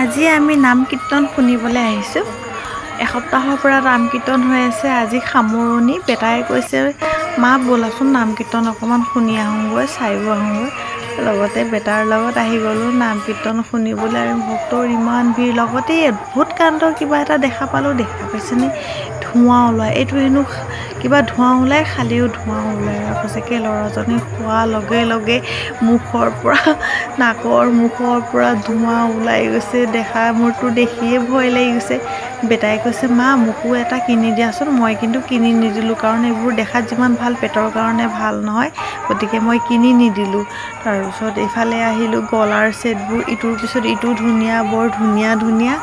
আজি আমি নাম কীৰ্তন শুনিবলৈ আহিছোঁ। এসপ্তাহৰ পৰা নাম কীৰ্তন হৈ আছে, আজি সামৰণি। বেটাই কৈছে মা ব'লাচোন নাম কীৰ্তন অকণমান শুনি আহোঁগৈ, চায়ো আহোঁগৈ। লগতে বেটাৰ লগত আহি গ'লোঁ নাম কীৰ্তন শুনিবলৈ। আৰু ভক্তৰ ইমান ভিৰ, লগতে অদ্ভুত কাণ্ড কিবা এটা দেখা পালোঁ। দেখা পাইছেনে? ধোঁৱা ওলায়। এইটো হেনো কিবা ধোঁৱা ওলায়, খালেও ধোঁৱা ওলায়। আৰু সঁচাকৈ ল'ৰাজনে শোৱাৰ লগে লগে নাকৰ মুখৰ পৰা ধোঁৱা ওলাই গৈছে। মোৰতো দেখিয়ে ভয় লাগি গৈছে। বেটাই কৈছে মা মোকো এটা কিনি দিয়াচোন। মই কিন্তু কিনি নিদিলোঁ, কাৰণ এইবোৰ দেখাত যিমান ভাল পেটৰ কাৰণে ভাল নহয়, গতিকে মই কিনি নিদিলোঁ। তাৰপিছত এইফালে আহিলোঁ, গলাৰ ছেটবোৰ ইটোৰ পিছত ইটো ধুনীয়া, বৰ ধুনীয়া ধুনীয়া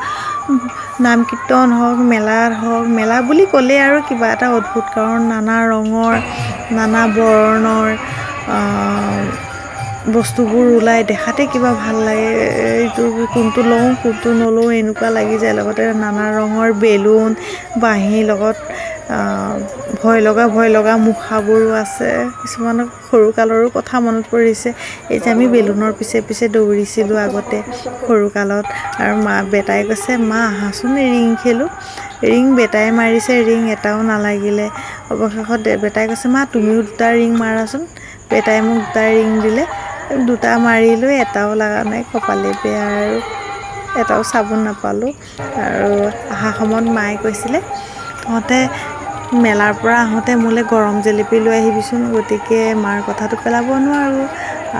নাম কীৰ্তন হওক, মেলাত হওক। মেলা বুলি ক'লে আৰু কিবা এটা অদ্ভুত, কাৰণ নানা ৰঙৰ, নানা বৰণৰ বস্তুবোৰ ওলাই, দেখাতে কিবা ভাল লাগে। এইটো কোনটো লওঁ কোনটো নলওঁ এনেকুৱা লাগি যায়। লগতে নানা ৰঙৰ বেলুন, বাঁহীৰ লগত ভয় লগা মুখাবোৰো আছে। কিছুমানক সৰুকালৰো কথা মনত পৰিছে। এই যে আমি বেলুনৰ পিছে পিছে দৌৰিছিলোঁ আগতে সৰুকালত। আৰু বেটাই কৈছে মা আহাচোন ৰিং খেলোঁ। ৰিং বেটাই মাৰিছে, ৰিং এটাও নালাগিলে। অৱশেষত বেটাই কৈছে মা তুমিও দুটা ৰিং মাৰাচোন। বেটাই মোক দুটা ৰিং দিলে, দুটা মাৰিলোঁ, এটাও লগা নাই। কপালে বেয়া আৰু এটাও চাবোন নাপালোঁ। আৰু অহা সময়ত মায়ে কৈছিলে তহঁতে মেলাৰ পৰা আহোঁতে মোলৈ গৰম জেলেপি লৈ আহিবিচোন। গতিকে মাৰ কথাটো পেলাব নোৱাৰোঁ।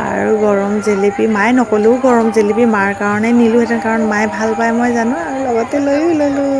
আৰু গৰম জেলেপি মায়ে নক'লেও গৰম জেলেপি মাৰ কাৰণে নিলোঁহেঁতেন, কাৰণ মায়ে ভাল পায় মই জানো, আৰু লগতে লৈও ল'লোঁ।